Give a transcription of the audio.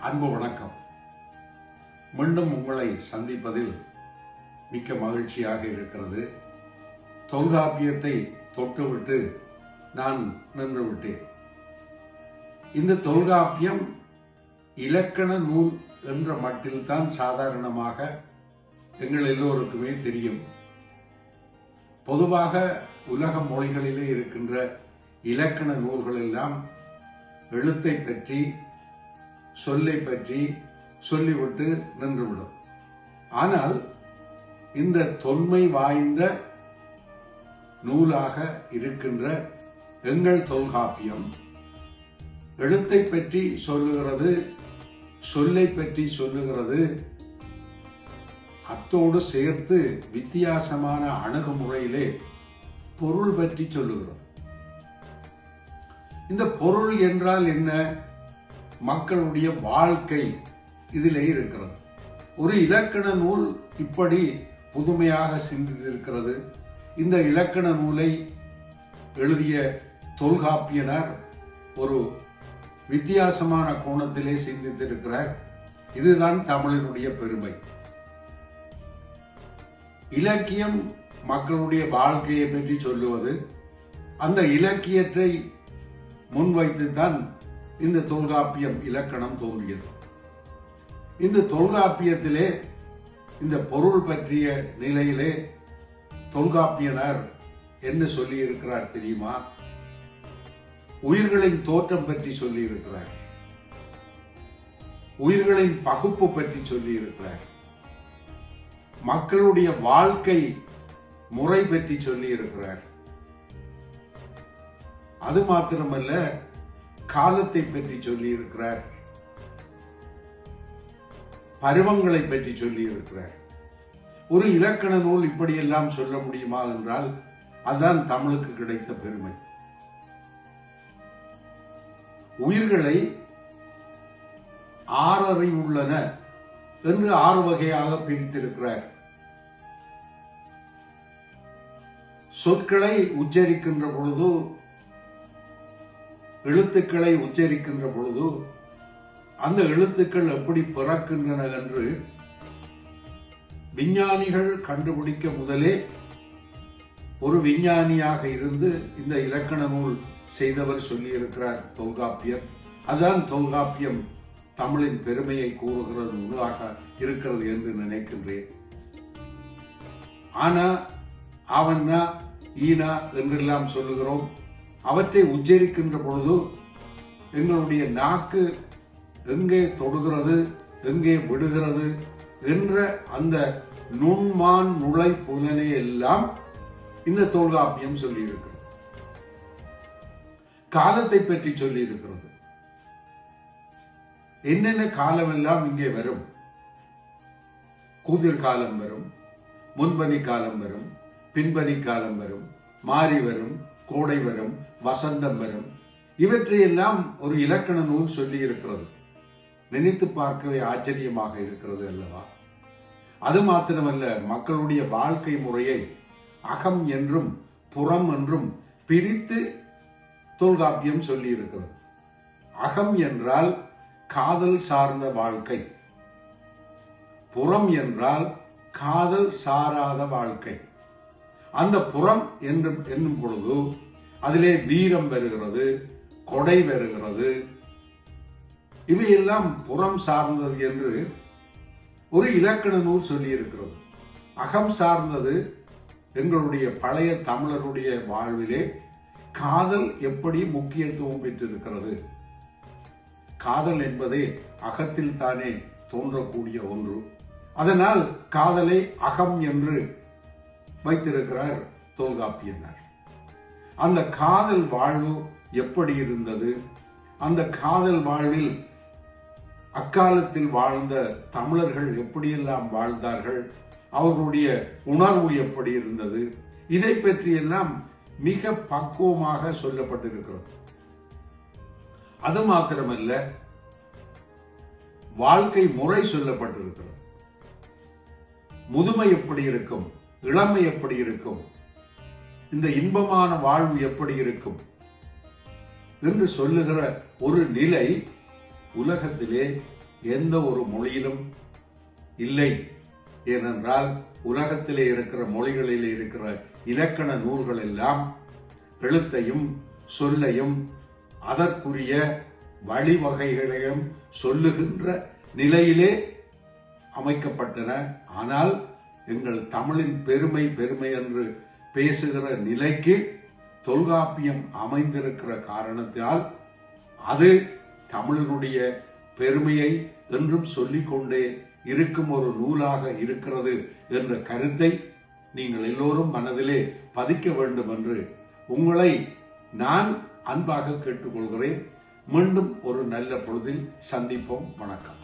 அன்பு வணக்கம். மீண்டும் உங்களை சந்திப்பதில் மிக்க மகிழ்ச்சியாக இருக்கிறது. தொல்காப்பியத்தை தொட்டுவிட்டு நான் நின்றுவிட்டேன். இந்த தொல்காப்பியம் இலக்கண நூல் என்ற மட்டில்தான் சாதாரணமாக எங்கள் எல்லோருக்குமே தெரியும். பொதுவாக உலக மொழிகளிலே இருக்கின்ற இலக்கண நூல்கள் எல்லாம் எழுத்தை பற்றி சொல்லை பற்றி சொல்லிவிட்டு நின்றுவிடும். ஆனால் இந்த தொன்மை வாய்ந்த நூலாக இருக்கின்ற எங்கள் தொல்காப்பியம் எழுத்தை பற்றி சொல்லுகிறது, சொல்லை பற்றி சொல்லுகிறது, அத்தோடு சேர்த்து வித்தியாசமான அணுகுமுறையிலே பொருள் பற்றி சொல்லுகிறது. இந்த பொருள் என்றால் என்ன? மக்களுடைய வாழ்க்கை இதிலே இருக்கிறது. ஒரு இலக்கண நூல் இப்படி புதுமையாக சிந்தித்திருக்கிறது. இந்த இலக்கண நூலை எழுதிய தொல்காப்பியனர் ஒரு வித்தியாசமான கோணத்திலே சிந்தித்திருக்கிறார். இதுதான் தமிழினுடைய பெருமை. இலக்கியம் மக்களுடைய வாழ்க்கையை பற்றி சொல்லுவது, அந்த இலக்கியத்தை முன்வைத்துத்தான் இந்த தொல்காப்பியம் இலக்கணம் தோன்றியது. இந்த தொல்காப்பியத்திலே இந்த பொருள் பற்றிய நிலையிலே தொல்காப்பியனர் என்ன சொல்லி இருக்கிறார் தெரியுமா? உயிர்களின் தோற்றம் பற்றி சொல்லி இருக்கிறார், உயிர்களின் பகுப்பு பற்றி சொல்லி இருக்கிறார், மக்களுடைய வாழ்க்கை முறை பற்றி சொல்லி இருக்கிறார். அது மாத்திரமல்ல, காலத்தை பற்றி சொல்லி இருக்கிறார், பருவங்களை பற்றி சொல்லி இருக்கிறார். ஒரு இலக்கண நூல் இப்படியெல்லாம் சொல்ல முடியுமா என்றால் அதுதான் தமிழுக்கு கிடைத்த பெருமை. உயிர்களை ஆறறிவுள்ளன என்று 6 வகையாக பிரித்திருக்கிறார். சொற்களை உச்சரிக்கின்ற பொழுது, எழுத்துக்களை உச்சரிக்கின்ற பொழுது அந்த எழுத்துக்கள் எப்படி பிறக்கின்றன என்று விஞ்ஞானிகள் கண்டுபிடிக்க முதலே ஒரு விஞ்ஞானியாக இருந்து இந்த இலக்கண நூல் செய்தவர் சொல்லி இருக்கிறார் தொல்காப்பியம். அதுதான் தொல்காப்பியம் தமிழின் பெருமையை கூறுகிற நூலாக இருக்கிறது என்று நினைக்கின்றேன். ஆனா, ஆவன்னா, ஈனா என்றெல்லாம் சொல்லுகிறோம். அவற்றை உச்சரிக்கின்ற பொழுது எங்களுடைய நாக்கு எங்கே தொடுகிறது, எங்கே விடுகிறது என்ற அந்த நுண்மான் நுழை புலனை எல்லாம் இந்த தொல்காப்பியம் சொல்லி இருக்கிறது. காலத்தை பற்றி சொல்லி இருக்கிறது. என்னென்ன காலம் எல்லாம் இங்கே வரும்? கூதிர் காலம் வரும், முன்பனி காலம் வரும், பின்பனி காலம் வரும், மாறி வரும், கோடை வரும், வசந்தம் வரும். இவற்றையெல்லாம் ஒரு இலக்கண நூல் சொல்லி இருக்கிறது. நினைத்து பார்க்கவே ஆச்சரியமாக இருக்கிறது அல்லவா? அது மாத்திரமல்ல, மக்களுடைய வாழ்க்கை முறையை அகம் என்றும் புறம் என்றும் பிரித்து தொல்காப்பியம் சொல்லி இருக்கிறது. அகம் என்றால் காதல் சார்ந்த வாழ்க்கை, புறம் என்றால் காதல் சாராத வாழ்க்கை. அந்த புறம் என்னும் பொழுது அதிலே வீரம் வருகிறது, கொடை வருகிறது. இவையெல்லாம் புறம் சார்ந்தது என்று ஒரு இலக்கண நூல் சொல்லி இருக்கிறது. அகம் சார்ந்தது எங்களுடைய பழைய தமிழருடைய வாழ்விலே காதல் எப்படி முக்கியத்துவம் பெற்றிருக்கிறது. காதல் என்பதே அகத்தில் தானே தோன்றக்கூடிய ஒன்று. அதனால் காதலை அகம் என்று வைத்திருக்கிறார் தொல்காப்பியனர். அந்த காதல் வாழ்வு எப்படி இருந்தது, அந்த காதல் வாழ்வில் அக்காலத்தில் வாழ்ந்த தமிழர்கள் எப்படியெல்லாம் வாழ்ந்தார்கள், அவர்களுடைய உணர்வு எப்படி இருந்தது, இதை பற்றியெல்லாம் மிக பக்குவமாக சொல்லப்பட்டிருக்கிறது. அது மாத்திரமல்ல, வாழ்க்கை முறை சொல்லப்பட்டிருக்கிறது. முதுமை எப்படி இருக்கும், இளமை எப்படி இருக்கும், இந்த இன்பமான வாழ்வு எப்படி இருக்கும் என்று சொல்லுகிற ஒரு நிலை உலகத்திலே எந்த ஒரு மொழியிலும் இல்லை. ஏனென்றால் உலகத்திலே இருக்கிற மொழிகளிலே இருக்கிற இலக்கண நூல்கள் எல்லாம் எழுத்தையும் சொல்லையும் அதற்குரிய வழிவகைகளையும் சொல்லுகின்ற நிலையிலே அமைக்கப்பட்டன. ஆனால் எங்கள் தமிழின் பெருமை என்று பேசுகிற நிலைக்கு தொல்காப்பியம் அமைந்திருக்கிற காரணத்தால் அது தமிழனுடைய பெருமையை என்றும் சொல்லிக்கொண்டே இருக்கும் ஒரு நூலாக இருக்கிறது என்ற கருத்தை நீங்கள் எல்லோரும் மனதிலே பதிக்க வேண்டும் என்று உங்களை நான் அன்பாக கேட்டுக்கொள்கிறேன். மீண்டும் ஒரு நல்ல பொழுதில் சந்திப்போம். வணக்கம்.